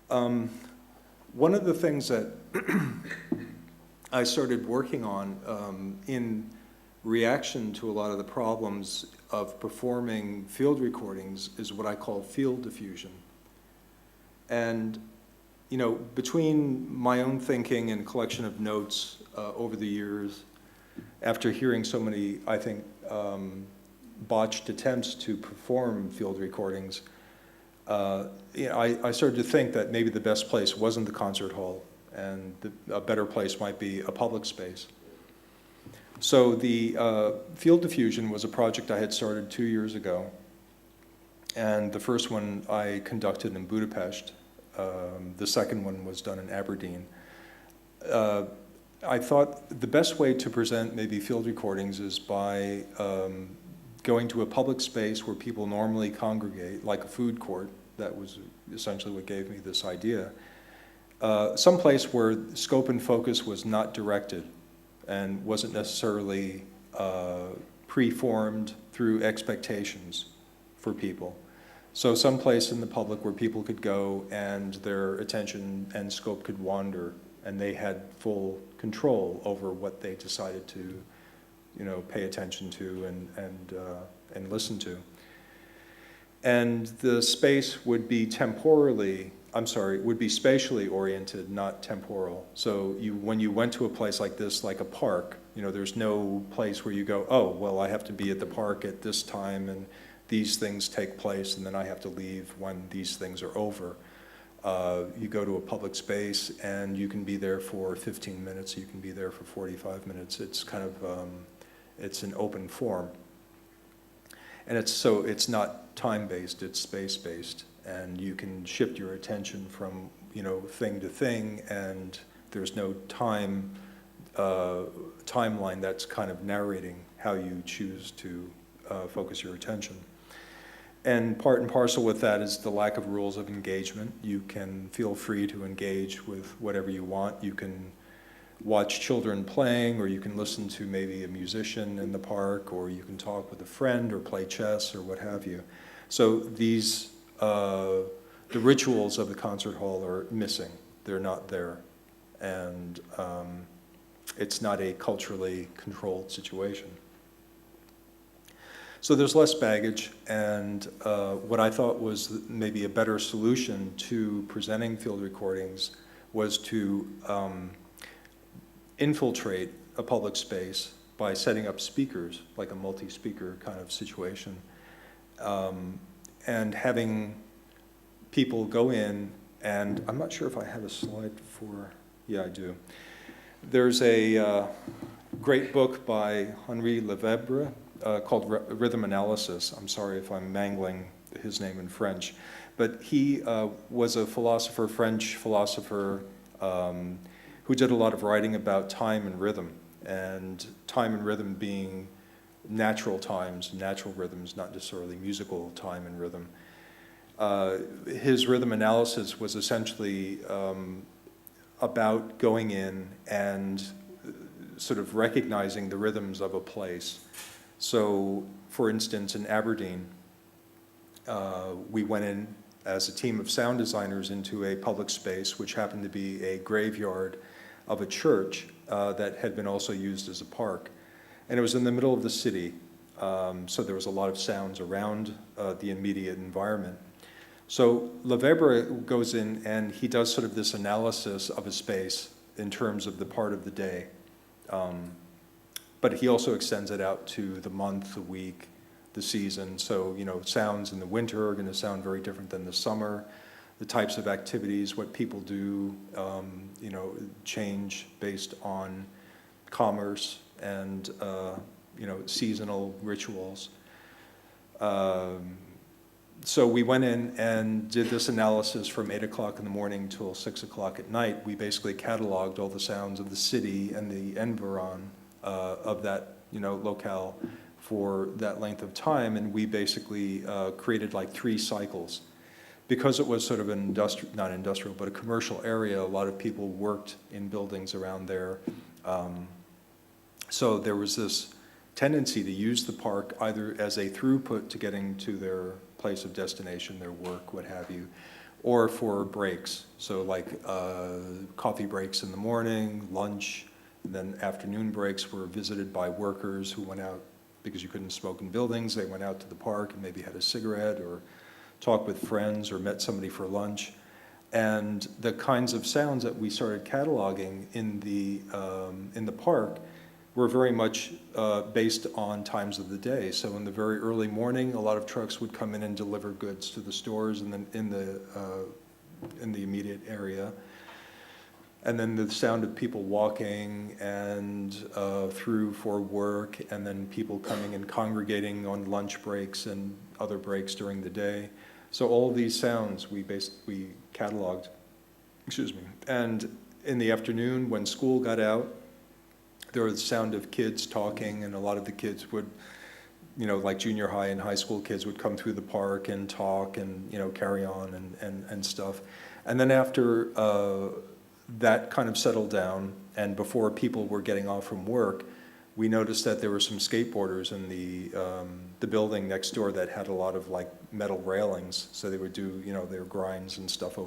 One of the things that I started working on in reaction to a lot of the problems of performing field recordings is what I call field diffusion. And, you know, between my own thinking and collection of notes over the years, after hearing so many, I think, botched attempts to perform field recordings, you know, I started to think that maybe the best place wasn't the concert hall, and a better place might be a public space. So the field diffusion was a project I had started 2 years ago, and the first one I conducted in Budapest. The second one was done in Aberdeen. I thought the best way to present maybe field recordings is by going to a public space where people normally congregate, like a food court. That was essentially what gave me this idea. Some place where scope and focus was not directed and wasn't necessarily preformed through expectations for people. So some place in the public where people could go and their attention and scope could wander, and they had full control over what they decided to, you know, pay attention to and listen to. And the space would be would be spatially oriented, not temporal. So when you went to a place like this, like a park, you know, there's no place where you go, oh, well, I have to be at the park at this time, and these things take place, and then I have to leave when these things are over. You go to a public space, and you can be there for 15 minutes, you can be there for 45 minutes. It's kind of, it's an open form. And it's not time-based, it's space-based, and you can shift your attention from, you know, thing to thing, and there's no timeline that's kind of narrating how you choose to focus your attention. And part and parcel with that is the lack of rules of engagement. You can feel free to engage with whatever you want. You can watch children playing, or you can listen to maybe a musician in the park, or you can talk with a friend or play chess or what have you. So these, the rituals of the concert hall are missing. They're not there. And it's not a culturally controlled situation. So there's less baggage, and what I thought was maybe a better solution to presenting field recordings was to infiltrate a public space by setting up speakers, like a multi-speaker kind of situation, and having people go in, and I'm not sure if I have a slide for, yeah, I do. There's a great book by Henri Lefebvre called Rhythm Analysis. I'm sorry if I'm mangling his name in French, but he was a philosopher, French philosopher, who did a lot of writing about time and rhythm being natural times, natural rhythms, not necessarily musical time and rhythm. His rhythm analysis was essentially about going in and sort of recognizing the rhythms of a place. So, for instance, in Aberdeen, we went in as a team of sound designers into a public space, which happened to be a graveyard of a church that had been also used as a park. And it was in the middle of the city, so there was a lot of sounds around the immediate environment. So Lefebvre goes in and he does sort of this analysis of a space in terms of the part of the day. But he also extends it out to the month, the week, the season. So, you know, sounds in the winter are going to sound very different than the summer. The types of activities, what people do, you know, change based on commerce and, you know, seasonal rituals. So we went in and did this analysis from 8 o'clock in the morning till 6 o'clock at night. We basically cataloged all the sounds of the city and the environ of that, you know, locale for that length of time, and we basically created like 3 cycles. Because it was sort of an not industrial, but a commercial area, a lot of people worked in buildings around there. So there was this tendency to use the park either as a throughput to getting to their place of destination, their work, what have you, or for breaks. So like coffee breaks in the morning, lunch, and then afternoon breaks were visited by workers who went out, because you couldn't smoke in buildings, they went out to the park and maybe had a cigarette or talked with friends or met somebody for lunch. And the kinds of sounds that we started cataloging in the park were very much based on times of the day. So in the very early morning, a lot of trucks would come in and deliver goods to the stores and then in the immediate area. And then the sound of people walking and through for work, and then people coming and congregating on lunch breaks and other breaks during the day. So all these sounds we cataloged, excuse me. And in the afternoon when school got out, there was the sound of kids talking, and a lot of the kids would, you know, like junior high and high school kids would come through the park and talk and, you know, carry on and stuff. And then after that kind of settled down, and before people were getting off from work, we noticed that there were some skateboarders in the building next door that had a lot of like metal railings, so they would do, you know, their grinds and stuff over